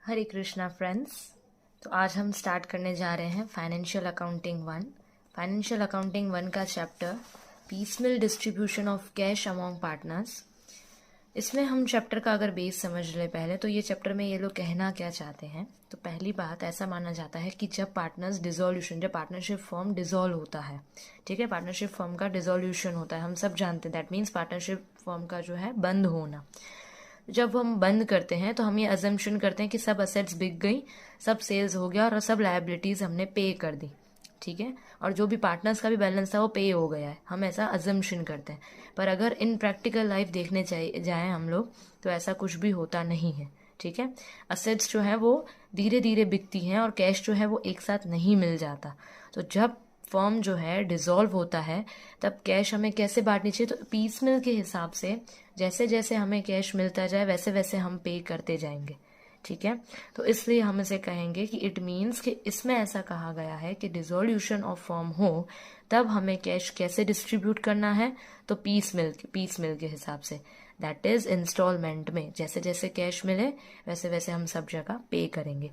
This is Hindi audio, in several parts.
हरे कृष्णा फ्रेंड्स। तो आज हम स्टार्ट करने जा रहे हैं फाइनेंशियल अकाउंटिंग 1। फाइनेंशियल अकाउंटिंग 1 का chapter piecemeal distribution of cash among partners. इसमें हम चैप्टर का अगर बेस समझ ले पहले, तो ये चैप्टर में ये लोग कहना क्या चाहते हैं। तो पहली बात, ऐसा माना जाता है कि जब पार्टनर्स डिसोल्यूशन, जब पार्टनरशिप फॉर्म डिसॉल्व होता है, ठीक है, पार्टनरशिप फॉर्म का डिसोल्यूशन होता है, हम सब जानते हैं, दैट मीन्स पार्टनरशिप फॉर्म का जो है बंद होना। जब हम बंद करते हैं तो हम ये अजम्पशन करते हैं कि सब असेट्स बिक गई, सब सेल्स हो गया और सब लायबिलिटीज हमने पे कर दी, ठीक है, और जो भी पार्टनर्स का भी बैलेंस था वो पे हो गया है, हम ऐसा अजम्पशन करते हैं। पर अगर इन प्रैक्टिकल लाइफ देखने जाए हम लोग, तो ऐसा कुछ भी होता नहीं है, ठीक है। असेट्स जो है वो धीरे धीरे बिकती हैं और कैश जो है वो एक साथ नहीं मिल जाता। तो जब फॉर्म जो है डिसॉल्व होता है तब कैश हमें कैसे बांटनी चाहिए, तो पीसमिल के हिसाब से जैसे जैसे हमें कैश मिलता जाए वैसे वैसे हम पे करते जाएंगे, ठीक है। तो इसलिए हम इसे कहेंगे कि इट मीन्स कि इसमें ऐसा कहा गया है कि डिसोल्यूशन ऑफ फॉर्म हो तब हमें कैश कैसे डिस्ट्रीब्यूट करना है, तो पीसमिल के हिसाब से, दैट इज इंस्टॉलमेंट में, जैसे जैसे कैश मिले वैसे वैसे हम सब जगह पे करेंगे।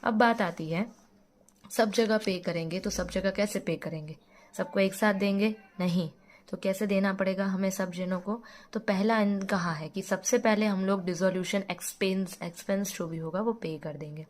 अब बात आती है, सब जगह पे करेंगे तो सब जगह कैसे पे करेंगे, सबको एक साथ देंगे नहीं, तो कैसे देना पड़ेगा हमें सब जनों को। तो पहला कहा है कि सबसे पहले हम लोग डिसोल्यूशन एक्सपेंस जो भी होगा वो पे कर देंगे।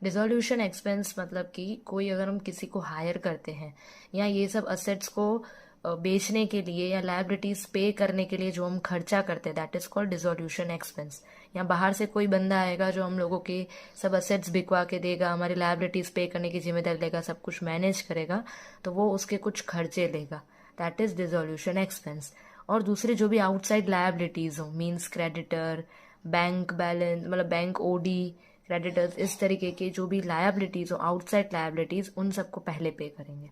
डिसोल्यूशन एक्सपेंस मतलब कि कोई अगर हम किसी को हायर करते हैं या ये सब असेट्स को बेचने के लिए या लायबिलिटीज पे करने के लिए जो हम खर्चा करते हैं, that is called dissolution expense. या बाहर से कोई बंदा आएगा जो हम लोगों के सब असेट्स बिकवा के देगा, हमारी लायबिलिटीज पे करने की जिम्मेदारी लेगा, सब कुछ मैनेज करेगा, तो वो उसके कुछ खर्चे लेगा, दैट इज डिसोल्यूशन एक्सपेंस। और दूसरे जो भी आउटसाइड लायबिलिटीज हो, मीन्स क्रेडिटर, बैंक बैलेंस, मतलब बैंक ओडी, क्रेडिटर्स, इस तरीके के जो भी लायबिलिटीज हो, आउटसाइड लायबिलिटीज, उन सबको पहले पे करेंगे।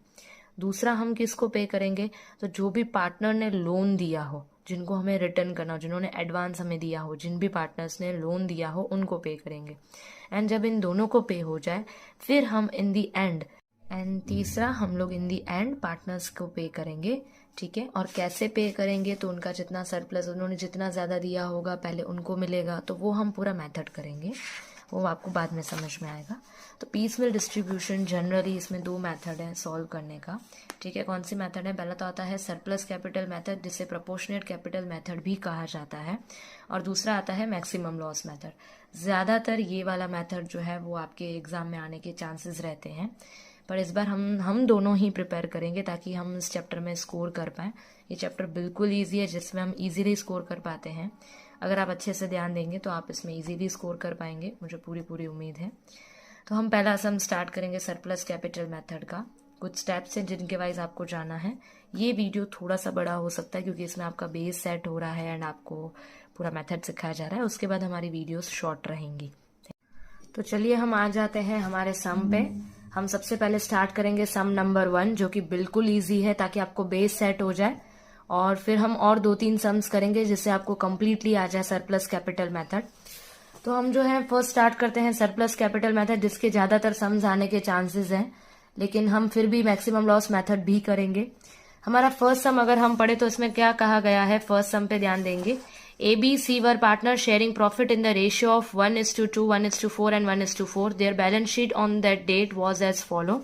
दूसरा हम किसको पे करेंगे, तो जो भी पार्टनर ने लोन दिया हो, जिनको हमें रिटर्न करना हो, जिन्होंने एडवांस हमें दिया हो, जिन भी पार्टनर्स ने लोन दिया हो उनको पे करेंगे। एंड जब इन दोनों को पे हो जाए फिर हम इन दी एंड, एंड तीसरा हम लोग इन दी एंड पार्टनर्स को पे करेंगे, ठीक है। और कैसे पे करेंगे, तो उनका जितना सरप्लस, उन्होंने जितना ज्यादा दिया होगा पहले उनको मिलेगा, तो वो हम पूरा मेथड करेंगे, वो आपको बाद में समझ में आएगा। तो पीसमिल डिस्ट्रीब्यूशन जनरली इसमें 2 मेथड है सॉल्व करने का, ठीक है। कौन सी मेथड है, पहला तो आता है सरप्लस कैपिटल मेथड, जिसे प्रोपोर्शनेट कैपिटल मेथड भी कहा जाता है, और दूसरा आता है मैक्सिमम लॉस मेथड। ज्यादातर ये वाला मेथड जो है वो आपके एग्जाम में आने के चांसेस रहते हैं, पर इस बार हम दोनों ही प्रिपेयर करेंगे ताकि हम इस चैप्टर में स्कोर कर पाएं। ये चैप्टर बिल्कुल ईजी है जिसमें हम इजीली स्कोर कर पाते हैं। अगर आप अच्छे से ध्यान देंगे तो आप इसमें इजीली स्कोर कर पाएंगे, मुझे पूरी उम्मीद है। तो हम पहला सम स्टार्ट करेंगे सरप्लस कैपिटल मेथड का। कुछ स्टेप्स हैं जिनके वाइज आपको जाना है। ये वीडियो थोड़ा सा बड़ा हो सकता है क्योंकि इसमें आपका बेस सेट हो रहा है एंड आपको पूरा मेथड सिखाया जा रहा है। उसके बाद हमारी वीडियोस शॉर्ट रहेंगी। तो चलिए हम आ जाते हैं हमारे सम पे। हम सबसे पहले स्टार्ट करेंगे सम नंबर 1, जो कि बिल्कुल ईजी है ताकि आपको बेस सेट हो जाए, और फिर हम और 2-3 सम्स करेंगे जिससे आपको कंप्लीटली आ जाए सरप्लस कैपिटल मेथड। तो हम जो है फर्स्ट स्टार्ट करते हैं सरप्लस कैपिटल मेथड, जिसके ज्यादातर सम्स आने के चांसेस हैं, लेकिन हम फिर भी मैक्सिमम लॉस मेथड भी करेंगे। हमारा फर्स्ट सम अगर हम पढ़े तो इसमें क्या कहा गया है, फर्स्ट सम पे ध्यान देंगे। ABC were partners sharing profit in the ratio of 1:2, 1:4 and 1:4. Their balance sheet on that date was as follow.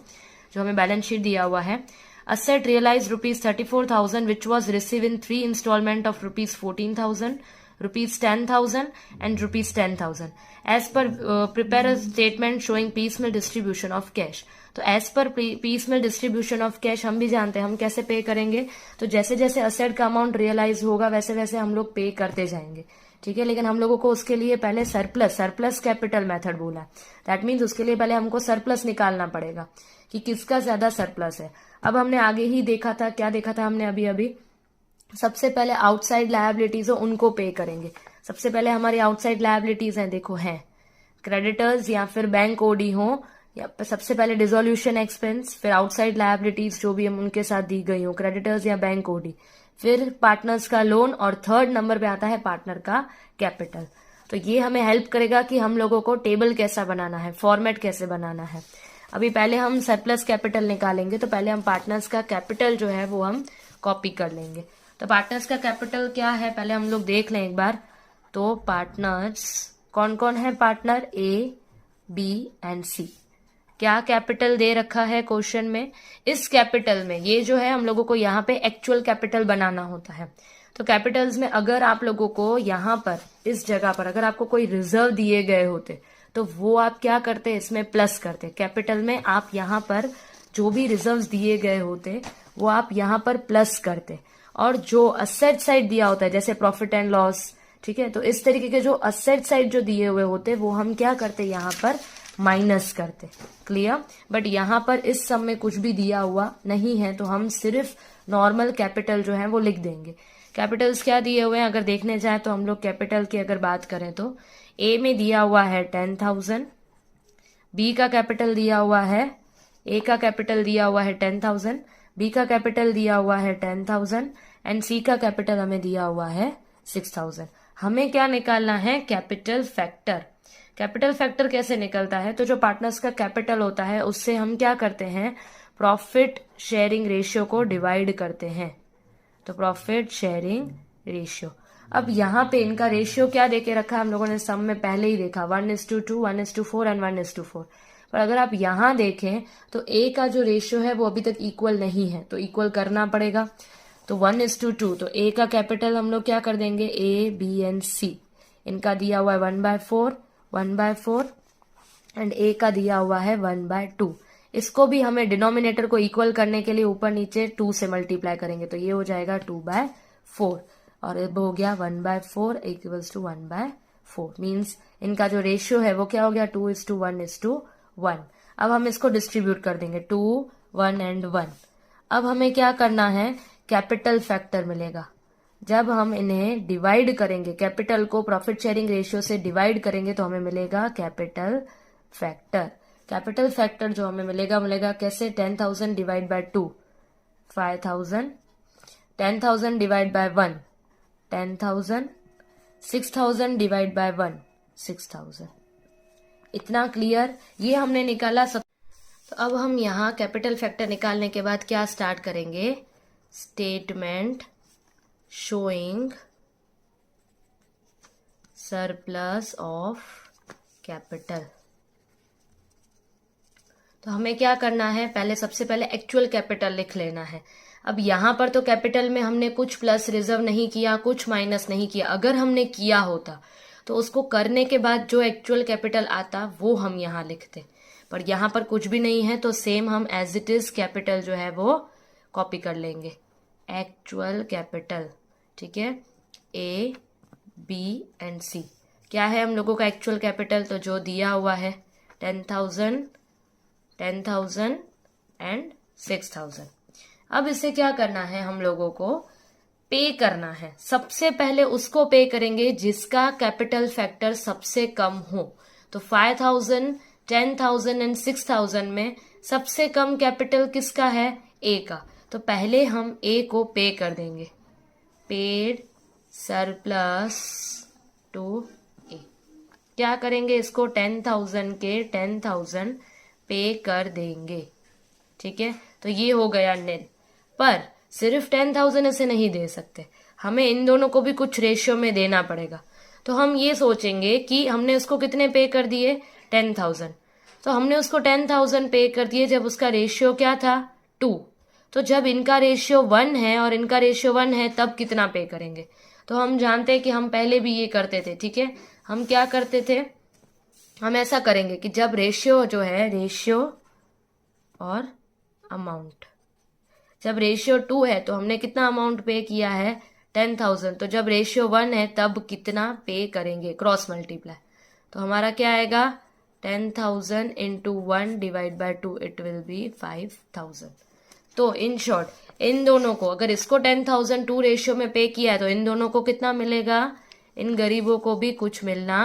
जो हमें बैलेंस शीट दिया हुआ है, asset realized ₹34,000 which was received in 3 installment of ₹14,000, ₹10,000 and ₹10,000. As per prepare a statement showing piecemeal distribution of cash. तो as per piecemeal distribution of cash हम भी जानते हैं हम कैसे पे करेंगे, तो जैसे जैसे असेट का अमाउंट रियलाइज होगा वैसे वैसे हम लोग पे करते जाएंगे, ठीक है। लेकिन हम लोगों को उसके लिए पहले सरप्लस कैपिटल मेथड बोला, दैट मीन्स उसके लिए पहले हमको सरप्लस निकालना पड़ेगा कि किसका ज्यादा सरप्लस है। अब हमने आगे ही देखा था, क्या देखा था हमने अभी, सबसे पहले आउटसाइड लायबिलिटीज हो उनको पे करेंगे। सबसे पहले हमारी आउटसाइड लायबिलिटीज हैं, देखो हैं क्रेडिटर्स या फिर बैंक ओडी हो, या सबसे पहले डिसोल्यूशन एक्सपेंस, फिर आउटसाइड लायबिलिटीज जो भी हम उनके साथ दी गई हो, क्रेडिटर्स या बैंक ओडी, फिर पार्टनर्स का लोन, और थर्ड नंबर पे आता है पार्टनर का कैपिटल। तो ये हमें हेल्प करेगा कि हम लोगों को टेबल कैसा बनाना है, फॉर्मेट कैसे बनाना है। अभी पहले हम सरप्लस कैपिटल निकालेंगे, तो पहले हम पार्टनर्स का कैपिटल जो है वो हम कॉपी कर लेंगे। तो पार्टनर्स का कैपिटल क्या है पहले हम लोग देख लें एक बार। तो पार्टनर्स कौन कौन है, पार्टनर A, बी एंड सी। क्या कैपिटल दे रखा है क्वेश्चन में? इस कैपिटल में ये जो है हम लोगों को यहाँ पे एक्चुअल कैपिटल बनाना होता है। तो कैपिटल्स में अगर आप लोगों को यहाँ पर इस जगह पर अगर आपको कोई रिजर्व दिए गए होते तो वो आप क्या करते, इसमें प्लस करते। कैपिटल में आप यहाँ पर जो भी रिजर्व्स दिए गए होते वो आप यहाँ पर प्लस करते, और जो असेट साइड दिया होता है जैसे प्रॉफिट एंड लॉस, ठीक है, तो इस तरीके के जो असेट साइड जो दिए हुए होते वो हम क्या करते, यहाँ पर माइनस करते। क्लियर? बट यहाँ पर इस सम में कुछ भी दिया हुआ नहीं है तो हम सिर्फ नॉर्मल कैपिटल जो है वो लिख देंगे। कैपिटल्स क्या दिए हुए हैं अगर देखने जाए तो हम लोग कैपिटल की अगर बात करें तो ए में दिया हुआ है 10,000, बी का कैपिटल दिया हुआ है, ए का कैपिटल दिया हुआ है 10,000, बी का कैपिटल दिया हुआ है 10,000 एंड सी का कैपिटल हमें दिया हुआ है 6,000। हमें क्या निकालना है? Capital factor. कैपिटल फैक्टर कैसे निकलता है? तो जो पार्टनर्स का कैपिटल होता है उससे हम क्या करते हैं, प्रॉफिट शेयरिंग रेशियो को डिवाइड करते हैं। तो प्रॉफिट शेयरिंग रेशियो, अब यहाँ पे इनका रेशियो क्या देके रखा है हम लोगों ने सम में पहले ही देखा, 1:2, 1:4 एंड 1:4। पर अगर आप यहाँ देखें तो ए का जो रेशियो है वो अभी तक इक्वल नहीं है तो इक्वल करना पड़ेगा। तो 1:2, तो ए का कैपिटल हम लोग क्या कर देंगे, ए बी एंड सी। इनका दिया हुआ है 1/4 एंड ए का दिया हुआ है 1/2। इसको भी हमें डिनोमिनेटर को इक्वल करने के लिए ऊपर नीचे 2 से मल्टीप्लाई करेंगे तो ये हो जाएगा 2/4, और अब हो गया 1/4 इक्वल्स टू 1/4। मीन्स इनका जो रेशियो है वो क्या हो गया, 2:1:1। अब हम इसको डिस्ट्रीब्यूट कर देंगे 2, 1 एंड 1। अब हमें क्या करना है, कैपिटल फैक्टर मिलेगा। जब हम इन्हें डिवाइड करेंगे, कैपिटल को प्रॉफिट शेयरिंग रेशियो से डिवाइड करेंगे तो हमें मिलेगा कैपिटल फैक्टर। कैपिटल फैक्टर जो हमें मिलेगा कैसे, 10,000 divide by 2 5,000, 10,000 divide by 1 10,000, 6,000 divide by 1 6,000। इतना क्लियर? ये हमने निकाला सब। तो अब हम यहाँ कैपिटल फैक्टर निकालने के बाद क्या स्टार्ट करेंगे, statement showing surplus of capital. तो हमें क्या करना है, पहले सबसे पहले एक्चुअल कैपिटल लिख लेना है। अब यहाँ पर तो कैपिटल में हमने कुछ प्लस रिजर्व नहीं किया, कुछ माइनस नहीं किया। अगर हमने किया होता तो उसको करने के बाद जो एक्चुअल कैपिटल आता वो हम यहाँ लिखते, पर यहाँ पर कुछ भी नहीं है तो सेम हम एज इट इज कैपिटल जो है वो कॉपी कर लेंगे। एक्चुअल कैपिटल, ठीक है, ए बी एंड सी। क्या है हम लोगों का एक्चुअल कैपिटल, तो जो दिया हुआ है 10,000 एंड 6,000। अब इसे क्या करना है, हम लोगों को पे करना है। सबसे पहले उसको पे करेंगे जिसका कैपिटल फैक्टर सबसे कम हो। तो 5,000, 10,000 एंड 6,000 में सबसे कम कैपिटल किसका है, ए का। तो पहले हम ए को पे कर देंगे, पेड सरप्लस टू ए। क्या करेंगे, इसको 10,000 के 10,000 पे कर देंगे, ठीक है। तो ये हो गया निल। पर सिर्फ 10,000 इसे नहीं दे सकते, हमें इन दोनों को भी कुछ रेशियो में देना पड़ेगा। तो हम ये सोचेंगे कि हमने उसको कितने पे कर दिए, 10,000। तो हमने उसको 10,000 पे कर दिए जब उसका रेशियो क्या था, 2। तो जब इनका रेशियो 1 है और इनका रेशियो 1 है तब कितना पे करेंगे। तो हम जानते हैं कि हम पहले भी ये करते थे, ठीक है। हम क्या करते थे, हम ऐसा करेंगे कि जब रेशियो जो है, रेशियो और अमाउंट, जब रेशियो 2 है तो हमने कितना अमाउंट पे किया है, 10,000। तो जब रेशियो 1 है तब कितना पे करेंगे, क्रॉस मल्टीप्लाई। तो हमारा क्या आएगा, 10,000 into 1 divide by 2, it will B 5,000। तो इन शॉर्ट इन दोनों को, अगर इसको 10,000 2 रेशियो में पे किया है तो इन दोनों को कितना मिलेगा, इन गरीबों को भी कुछ मिलना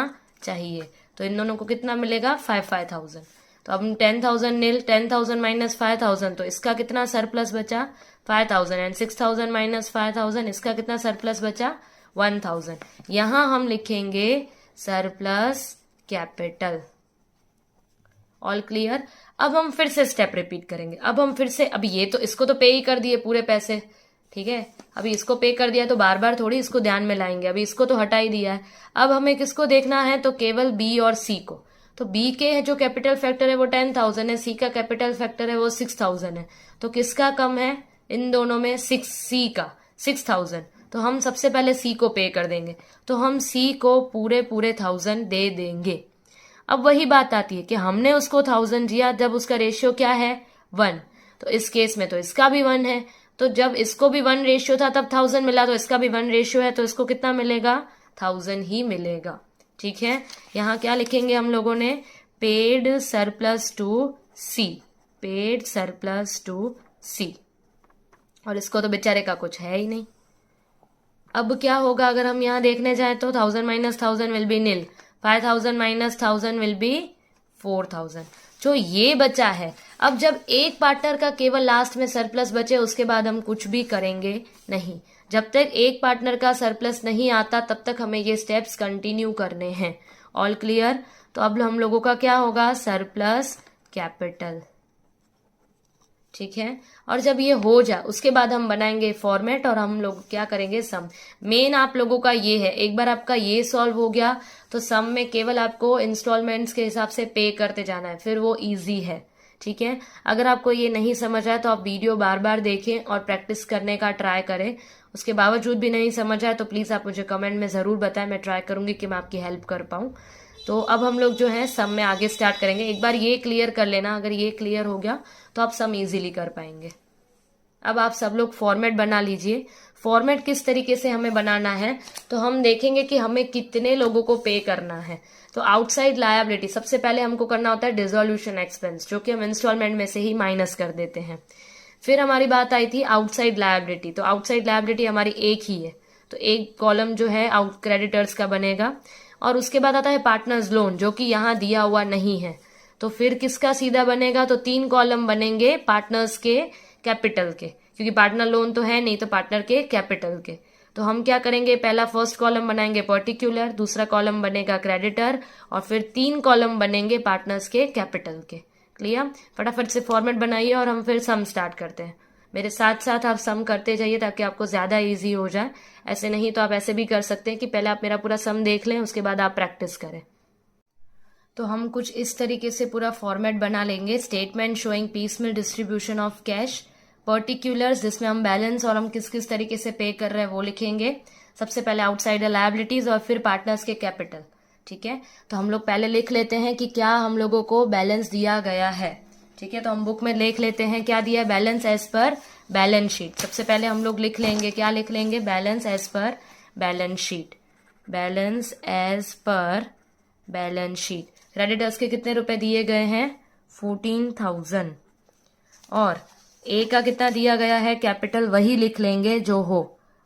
चाहिए। तो इन दोनों को कितना मिलेगा, 5,000। तो अब 10,000 नील, 10,000 माइनस 5,000, तो इसका कितना सरप्लस बचा, 5,000 एंड 6,000 माइनस 5,000, इसका कितना सरप्लस बचा, 1,000। यहां हम लिखेंगे सरप्लस कैपिटल। All clear? अब हम फिर से स्टेप रिपीट करेंगे। अब हम फिर से, अब ये तो इसको तो पे ही कर दिए पूरे पैसे, ठीक है। अभी इसको पे कर दिया तो बार बार थोड़ी इसको ध्यान में लाएंगे, अभी इसको तो हटा ही दिया है। अब हमें किसको देखना है, तो केवल बी और सी को। तो बी के जो कैपिटल फैक्टर है वो 10,000 है, सी का कैपिटल फैक्टर है वो 6,000 है। तो किसका कम है इन दोनों में? सी का 6,000। तो हम सबसे पहले सी को पे कर देंगे, तो हम सी को पूरे 1,000 दे देंगे। अब वही बात आती है कि हमने उसको 1,000 दिया जब उसका रेशियो क्या है 1, तो इस केस में तो इसका भी 1 है, तो जब इसको भी 1 रेशियो था तब 1,000 मिला, तो इसका भी 1 रेशियो है, तो इसको कितना मिलेगा? 1,000 ही मिलेगा। ठीक है, यहाँ क्या लिखेंगे हम लोगों ने? Paid surplus to C, paid surplus to C, और इसको तो बेचारे का कुछ है ही नहीं। अब क्या होगा अगर हम यहाँ देखने जाए तो 1,000 minus 1,000 will be nil, 5,000 minus 1,000 will be 4,000, जो ये बचा है। अब जब एक पार्टनर का केवल लास्ट में सरप्लस बचे उसके बाद हम कुछ भी करेंगे नहीं। जब तक एक पार्टनर का सरप्लस नहीं आता तब तक हमें ये स्टेप्स कंटिन्यू करने हैं। All clear? तो अब हम लोगों का क्या होगा? Surplus capital. ठीक है, और जब ये हो जाए उसके बाद हम बनाएंगे फॉर्मेट और हम लोग क्या करेंगे? सम। मेन आप लोगों का ये है, एक बार आपका ये सॉल्व हो गया तो सम में केवल आपको इंस्टॉलमेंट्स के हिसाब से पे करते जाना है, फिर वो इजी है। ठीक है, अगर आपको ये नहीं समझ आए तो आप वीडियो बार बार देखें और प्रैक्टिस करने का ट्राई करें। उसके बावजूद भी नहीं समझ आए तो प्लीज आप मुझे कमेंट में जरूर बताएं, मैं ट्राई करूंगी कि मैं आपकी हेल्प कर पाऊं। तो अब हम लोग जो है सम में आगे स्टार्ट करेंगे। एक बार ये क्लियर कर लेना, अगर ये क्लियर हो गया तो आप सम इजीली कर पाएंगे। अब आप सब लोग फॉर्मेट बना लीजिए। फॉर्मेट किस तरीके से हमें बनाना है तो हम देखेंगे कि हमें कितने लोगों को पे करना है। तो आउटसाइड लायबिलिटी सबसे पहले हमको करना होता है डिसोल्यूशन एक्सपेंस, जो कि हम इंस्टॉलमेंट में से ही माइनस कर देते हैं। फिर हमारी बात आई थी आउटसाइड लायबिलिटी, तो आउटसाइड लायबिलिटी हमारी एक ही है, तो एक कॉलम जो है आउट क्रेडिटर्स का बनेगा। और उसके बाद आता है पार्टनर्स लोन, जो कि यहाँ दिया हुआ नहीं है, तो फिर किसका सीधा बनेगा? तो 3 कॉलम बनेंगे पार्टनर्स के कैपिटल के, क्योंकि पार्टनर लोन तो है नहीं, तो पार्टनर के कैपिटल के। तो हम क्या करेंगे? पहला फर्स्ट कॉलम बनाएंगे पर्टिकुलर, दूसरा कॉलम बनेगा क्रेडिटर, और फिर 3 कॉलम बनेंगे पार्टनर्स के कैपिटल के। क्लियर? फटाफट से फॉर्मेट बनाइए और हम फिर सम स्टार्ट करते हैं। मेरे साथ साथ आप सम करते जाइए ताकि आपको ज्यादा इजी हो जाए। ऐसे नहीं तो आप ऐसे भी कर सकते हैं कि पहले आप मेरा पूरा सम देख लें, उसके बाद आप प्रैक्टिस करें। तो हम कुछ इस तरीके से पूरा फॉर्मेट बना लेंगे। Statement showing piecemeal distribution of cash, particulars जिसमें हम बैलेंस और हम किस किस तरीके से पे कर रहे हैं वो लिखेंगे। सबसे पहले आउटसाइड लायबिलिटीज और फिर पार्टनर्स के कैपिटल। ठीक है, तो हम लोग पहले लिख लेते हैं कि क्या हम लोगों को बैलेंस दिया गया है। ठीक है, तो हम बुक में लिख लेते हैं क्या दिया है? Balance as per balance sheet. सबसे पहले हम लोग लिख लेंगे, क्या लिख लेंगे? Balance as per balance sheet, balance as per balance sheet. Creditors के कितने रुपए दिए गए हैं? 14,000। और ए का कितना दिया गया है? कैपिटल वही लिख लेंगे जो हो।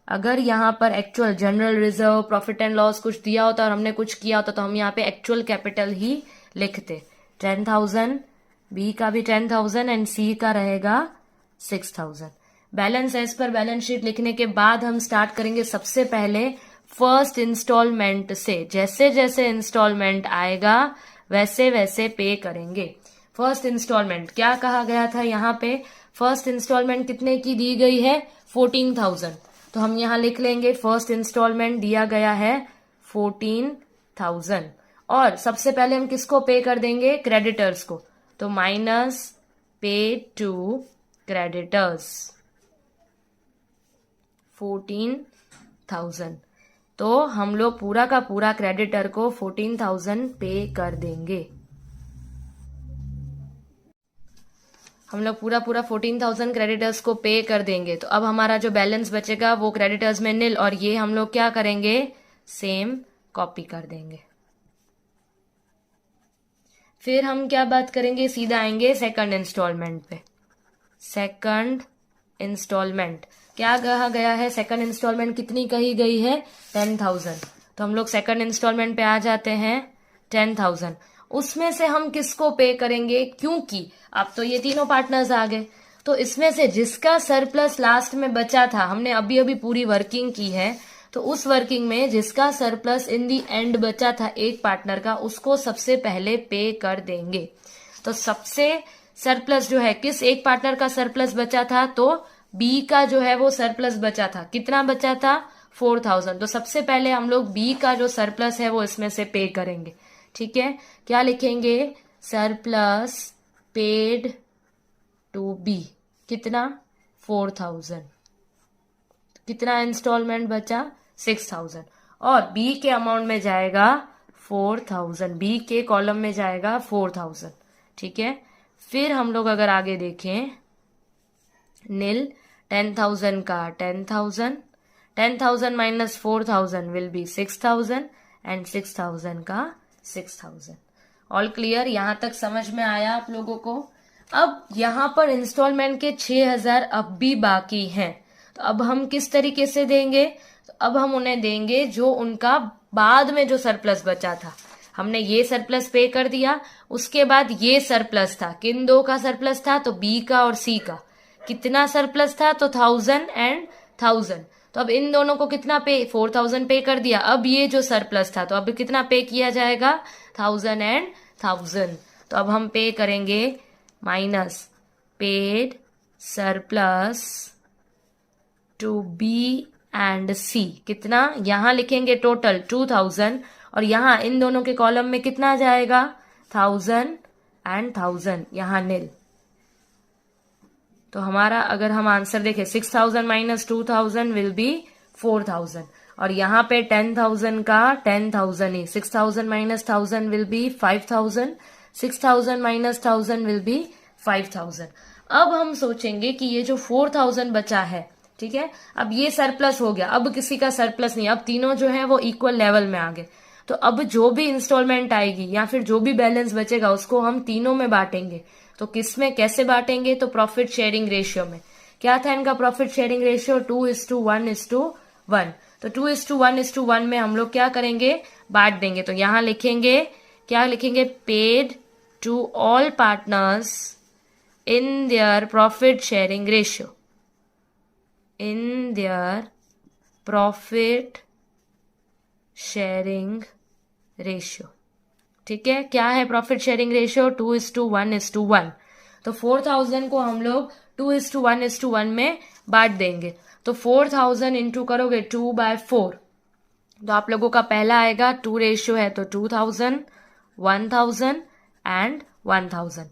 अगर यहाँ पर actual general reserve, profit and loss कुछ दिया होता और हमने कुछ किया होता तो हम यहाँ पे एक्चुअल कैपिटल ही लिखते। 10,000, बी का भी 10,000 एंड सी का रहेगा 6,000। Balance as per balance sheet लिखने के बाद हम स्टार्ट करेंगे सबसे पहले फर्स्ट इंस्टॉलमेंट से। जैसे जैसे इंस्टॉलमेंट आएगा वैसे वैसे पे करेंगे। फर्स्ट इंस्टॉलमेंट क्या कहा गया था यहाँ पे? फर्स्ट इंस्टॉलमेंट कितने की दी गई है? 14,000। तो हम यहाँ लिख लेंगे फर्स्ट इंस्टॉलमेंट दिया गया है 14,000। और सबसे पहले हम किसको पे कर देंगे? क्रेडिटर्स को। तो माइनस पे टू क्रेडिटर्स 14,000। तो हम लोग पूरा का पूरा क्रेडिटर को 14,000 पे कर देंगे। हम लोग पूरा 14,000 क्रेडिटर्स को पे कर देंगे। तो अब हमारा जो बैलेंस बचेगा वो क्रेडिटर्स में नील, और ये हम लोग क्या करेंगे? सेम कॉपी कर देंगे। फिर हम क्या बात करेंगे? सीधा आएंगे सेकंड इंस्टॉलमेंट पे। सेकंड इंस्टॉलमेंट क्या कहा गया है? सेकंड इंस्टॉलमेंट कितनी कही गई है? 10,000। तो हम लोग सेकंड इंस्टॉलमेंट पे आ जाते हैं 10,000। उसमें से हम किसको पे करेंगे? क्योंकि अब तो ये तीनों पार्टनर्स आ गए, तो इसमें से जिसका सरप्लस लास्ट में बचा था, हमने अभी अभी पूरी वर्किंग की है, तो उस वर्किंग में जिसका सरप्लस इन दी एंड बचा था एक पार्टनर का, उसको सबसे पहले पे कर देंगे। तो सबसे सरप्लस जो है, किस एक पार्टनर का सरप्लस बचा था? तो बी का जो है वो सरप्लस बचा था। कितना बचा था? 4,000। तो सबसे पहले हम लोग बी का जो सरप्लस है वो इसमें से पे करेंगे। ठीक है, क्या लिखेंगे, सरप्लस पेड टू बी, कितना 4000, कितना इंस्टॉलमेंट बचा 6000, और बी के अमाउंट में जाएगा 4000, बी के कॉलम में जाएगा 4000, ठीक है। फिर हम लोग अगर आगे देखें, नील 10,000 का 10,000, 10,000 माइनस 4,000 विल बी 6,000 एंड 6,000 का 6,000। ऑल क्लियर, यहां तक समझ में आया आप लोगों को। अब यहां पर इंस्टॉलमेंट के 6,000 अब भी बाकी हैं, तो अब हम किस तरीके से देंगे, तो अब हम उन्हें देंगे जो उनका बाद में जो सरप्लस बचा था, हमने ये सरप्लस पे कर दिया, उसके बाद ये सरप्लस था, किन दो का सरप्लस था, तो बी का और सी का, कितना सरप्लस था, तो 1000 एंड 1000, तो अब इन दोनों को कितना पे, 4000 पे कर दिया। अब ये जो सरप्लस था, तो अब कितना पे किया जाएगा, 1000 एंड 1000, तो अब हम पे करेंगे minus paid surplus to B and C, कितना, यहां लिखेंगे टोटल 2000, और यहां इन दोनों के कॉलम में कितना आ जाएगा, 1000 एंड 1000, यहां नील। तो हमारा अगर हम आंसर देखें, 6000 माइनस 2000 विल बी 4000, और यहाँ पे 10,000 का 10,000 ही, 6000 minus 1000 will be 5000, 6000 minus 1000 will be 5000। अब हम सोचेंगे कि ये जो 4000 बचा है, ठीक है, अब ये सरप्लस हो गया, अब किसी का सरप्लस नहीं, अब तीनों जो है वो इक्वल लेवल में आ गए, तो अब जो भी इंस्टॉलमेंट आएगी या फिर जो भी बैलेंस बचेगा उसको हम तीनों में बांटेंगे। तो किस में कैसे बांटेंगे, तो प्रॉफिट शेयरिंग रेशियो में। क्या था इनका प्रॉफिट शेयरिंग रेशियो, 2:1:1, तो 2:1:1 में हम लोग क्या करेंगे, बांट देंगे। तो यहां लिखेंगे, क्या लिखेंगे, paid to all partners in their profit sharing ratio, in their profit sharing ratio, ठीक है। क्या है प्रॉफिट शेयरिंग रेशियो, 2:1:1, तो 4000 को हम लोग 2:1:1 में बांट देंगे। तो 4000 इंटू करोगे 2/4, तो आप लोगों का पहला आएगा 2 रेशियो है, तो 2000, 1000 एंड 1000।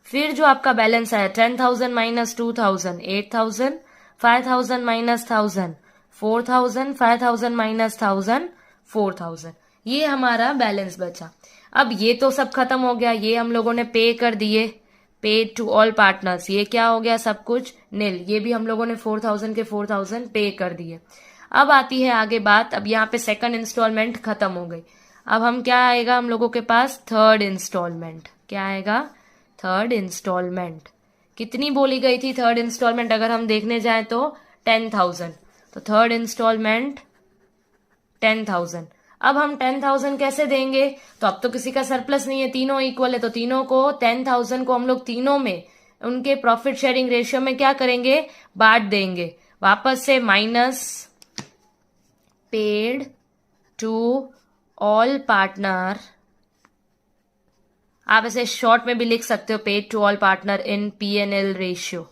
फिर जो आपका बैलेंस आया 10,000 माइनस 2000 8,000, 5,000 माइनस 1000 4,000, 5,000 माइनस 1000 4,000, ये हमारा बैलेंस बचा। अब ये तो सब खत्म हो गया, ये हम लोगों ने पे कर दिए, पेड टू ऑल पार्टनर्स, ये क्या हो गया, सब कुछ नील, ये भी हम लोगों ने 4000 के 4000 पे कर दिए। अब आती है आगे बात, अब यहाँ पे सेकंड इंस्टॉलमेंट खत्म हो गई, अब हम क्या आएगा हम लोगों के पास, थर्ड इंस्टॉलमेंट। क्या आएगा, थर्ड इंस्टॉलमेंट। कितनी बोली गई थी थर्ड इंस्टॉलमेंट, अगर हम देखने जाए तो 10,000, तो थर्ड इंस्टॉलमेंट 10,000। अब हम 10,000 कैसे देंगे, तो अब तो किसी का सरप्लस नहीं है, तीनों इक्वल है, तो तीनों को 10,000 को हम लोग तीनों में उनके प्रॉफिट शेयरिंग रेशियो में क्या करेंगे, बांट देंगे। वापस से minus paid to all partner, आप ऐसे शॉर्ट में भी लिख सकते हो, paid to all partner in P&L ratio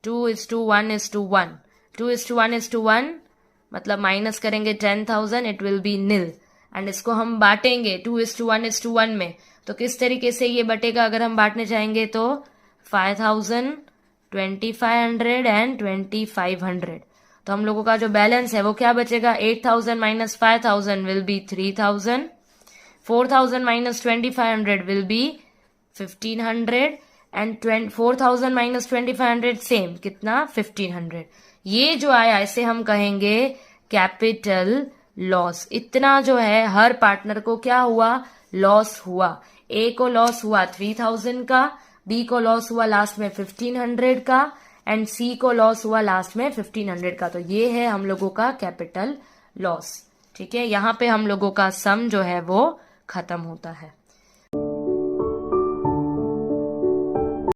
2:1:1, 2:1:1, मतलब माइनस करेंगे 10,000, it will be nil, and इसको हम बांटेंगे 2:1:1 में। तो किस तरीके से ये बटेगा, अगर हम बांटने जाएंगे तो 5,000, 2,500 एंड 2,500, तो हम लोगों का जो बैलेंस है वो क्या बचेगा, 8,000 minus 5,000 will be 3,000, 4,000 minus 2,500 will be 1,500, and 4,000 minus 2,500 same, कितना 1,500। ये जो आया इसे हम कहेंगे कैपिटल लॉस। इतना जो है हर पार्टनर को क्या हुआ, लॉस हुआ। ए को लॉस हुआ 3,000 का, बी को लॉस हुआ लास्ट में 1,500 का, एंड सी को लॉस हुआ लास्ट में 1,500 का। तो ये है हम लोगों का कैपिटल लॉस, ठीक है। यहाँ पे हम लोगों का सम जो है वो खत्म होता है।